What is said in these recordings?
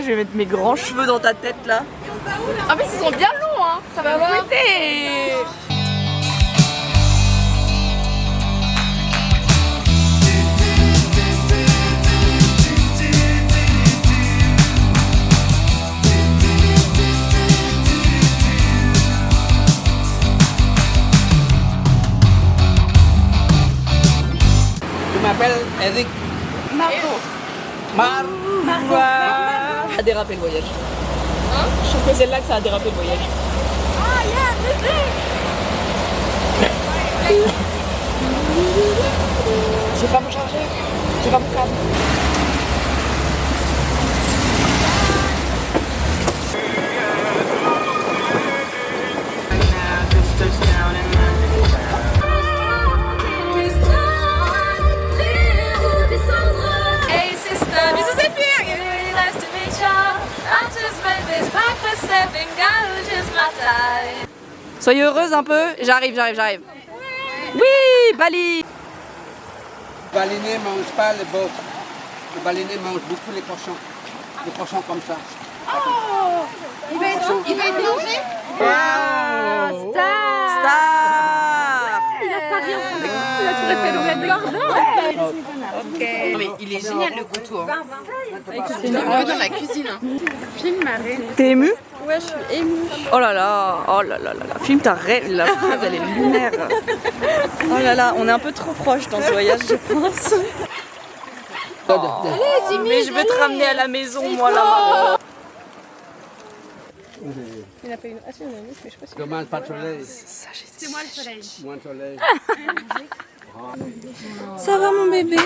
Je vais mettre mes grands cheveux dans ta tête là. Ah mais ils sont bien longs hein. Ça va voir. Je m'appelle Eric. Ça a dérapé le voyage. Hein? Je trouve que c'est là que ça a dérapé le voyage. Ah yeah, J'ai pas mon chargeur. J'ai pas mon câble. Hey sister, bisous Zéphyr. Really nice to meet ya. I just made this breakfast serving just my time. Soyez heureuse un peu. J'arrive. Oui, Bali. Le baleinier ne mange pas les bottes. Le baleinier mange beaucoup les cochons. Les cochons comme ça. Il va être mangé. Star. Il a pas rien fait. Il a tout fait le red gordon. Mais il est génial le couteau. Hein. C'est dans la cuisine. Film ma reine. T'es émue? Ouais, je suis émue. Oh là là. Filme ta rêve. La phrase elle est lunaire. Oh là là, on est un peu trop proche dans ce voyage, je pense. Mais je veux te ramener à la maison, moi là. Il n'a pas une. Ah si, il en a une, mais je sais pas si. Dommage, pas de soleil. C'est moi le soleil. Moins de soleil. Ça va mon bébé?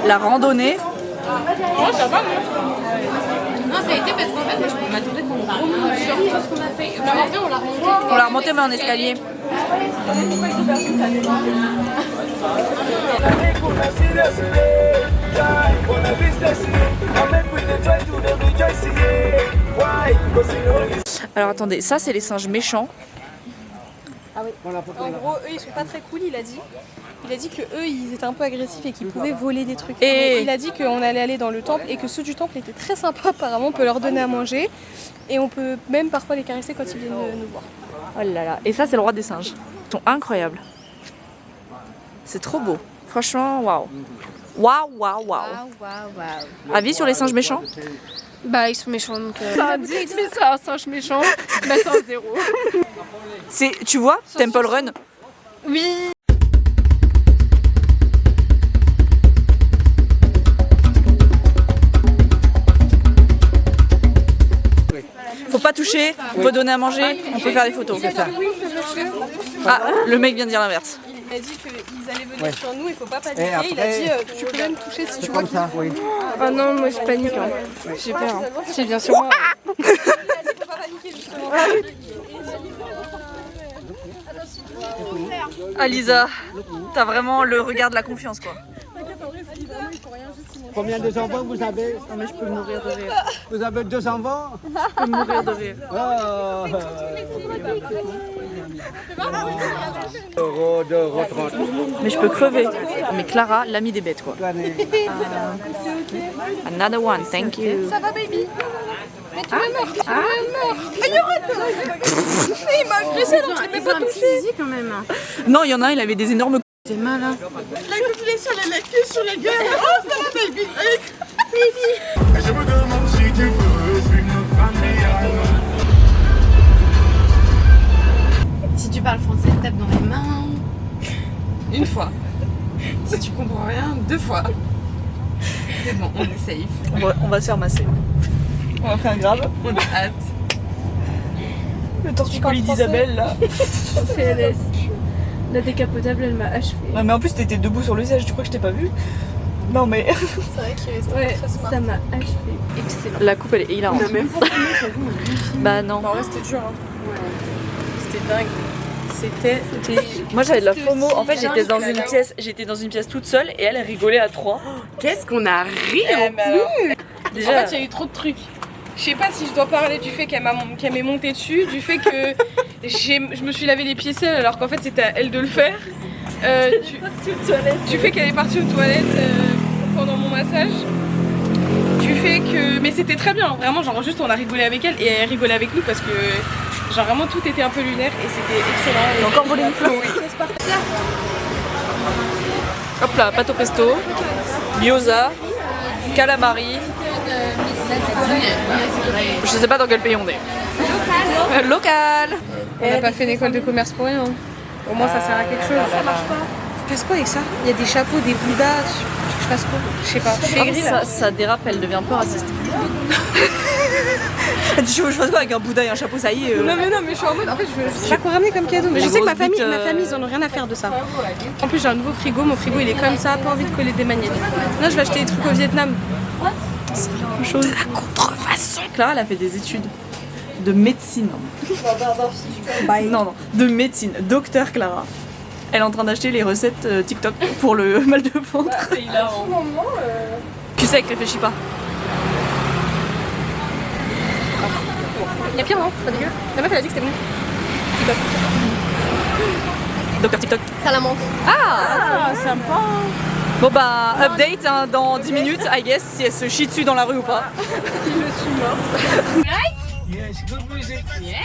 La randonnée. Non, ça va, non, ça a été parce qu'en fait, moi, je m'attendais qu'on remonte sur tout ce qu'on a fait. La montée, on l'a remontée. On l'a remontée mais en escalier. Alors attendez, ça c'est les singes méchants. Ah oui. En gros, eux ils sont pas très cool, il a dit. Il a dit que eux ils étaient un peu agressifs et qu'ils pouvaient voler des trucs. Et- Mais il a dit qu'on allait aller dans le temple et que ceux du temple étaient très sympas apparemment, on peut leur donner à manger et on peut même parfois les caresser quand ils viennent nous voir. Oh là là, et ça c'est le roi des singes. Ils sont incroyables. C'est trop beau. Franchement, waouh. Waouh. Avis sur les singes méchants? Bah, ils sont méchants donc. Ça a 10, mais c'est un singe méchant. Bah, c'est un 0. C'est, tu vois, Temple Run. Oui. Faut pas toucher, on peut donner à manger, on peut faire des photos. Ah, le mec vient de dire l'inverse. Il a dit qu'ils allaient venir sur nous, il faut pas paniquer. Et après, il a dit tu peux même toucher si tu vois Comme ça, oui. Ah non, moi je panique. Hein. J'ai peur. Hein. C'est bien sûr moi. qu'il a dit faut pas paniquer justement. Ah Lisa, t'as vraiment le regard de la confiance quoi. Combien de enfants vous avez? Non mais je peux mourir de rire. Vous avez 2 enfants? Je peux mourir de rire. Oh. Euro, 2,30 €. Mais je peux crever. Mais Clara, l'amie des bêtes quoi. Another one, thank you. Ça va, baby? Mais tu m'es mort. Tu m'es mort. Il m'a agressé donc je l'ai pas touché. Quand même. Non, il y en a un, il avait des énormes. C'est mal. Hein. La copulation, elle a la queue sur la gueule. Oh ça va baby. Je me demande si tu veux une famille. Si tu parles français, tape dans les mains. Une fois. Si tu comprends rien, 2 fois. C'est bon, on est safe. On va se faire masser. On va faire un grave. On a hâte. Le torticolis d'Isabelle là. PLS. La décapotable, elle m'a achevé. Non mais en plus t'étais debout sur le siège, tu crois que je t'ai pas vu? Non mais. C'est vrai qu'il est Ouais, très smart. ça m'a achevé. Excellent. La coupe elle est hilarante. On a même pas filmé, j'avoue, on a rien filmé. Bah non. En vrai c'était dur hein. C'était dingue. C'était. Moi j'avais de la C'était FOMO. aussi En fait j'étais dans dingue. une pièce toute seule et elle rigolait à 3. Qu'est-ce qu'on a ri en Déjà. En fait il y a eu trop de trucs. Je sais pas si je dois parler du fait qu'elle m'est montée dessus, du fait que je me suis lavé les pieds seule alors qu'en fait c'était à elle de le faire. Tu fais qu'elle est partie aux toilettes pendant mon massage. Tu fais que... Mais c'était très bien, vraiment, genre juste on a rigolé avec elle et elle rigolait avec nous parce que genre vraiment tout était un peu lunaire et c'était excellent. J'ai encore volé une fleur. Hop là, pâte au pesto, gyoza, calamari. Je sais pas dans quel pays on est. Local. On n'a pas fait une école de commerce pour rien. Au moins ça sert à quelque chose. Ça marche pas. Tu fasses quoi avec ça? Il y a des chapeaux, des bouddhas. Je fasse quoi? Je sais pas. Je fais gris là. Ça dérape, elle devient un peu raciste. Je fasse quoi avec un bouddha et un chapeau, ça y est. Non mais je suis en mode, en fait je sais pas quoi ramener comme cadeau, mais je sais que ma famille ils en ont rien à faire de ça. En plus j'ai un nouveau frigo, mon frigo il est comme ça, pas envie de coller des magnettes. Non, je vais acheter des trucs au Vietnam. C'est la même chose. La contrefaçon. Clara elle a fait des études de médecine. Non, de médecine. Docteur Clara. Elle est en train d'acheter les recettes TikTok pour le mal de ventre. C'est hilarant. Tu sais qu'elle réfléchit pas. Y'a pire non? Pas dégueu. La meuf elle a dit que c'était bon. TikTok. Docteur TikTok. Ça la manque. Ah, sympa. Bon bah update hein, dans 10 minutes I guess si elle se chie dessus dans la rue ou pas. Yes, good music. Yeah.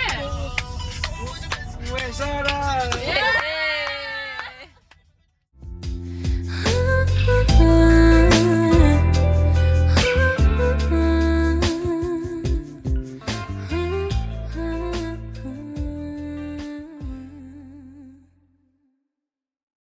Yeah, shout out.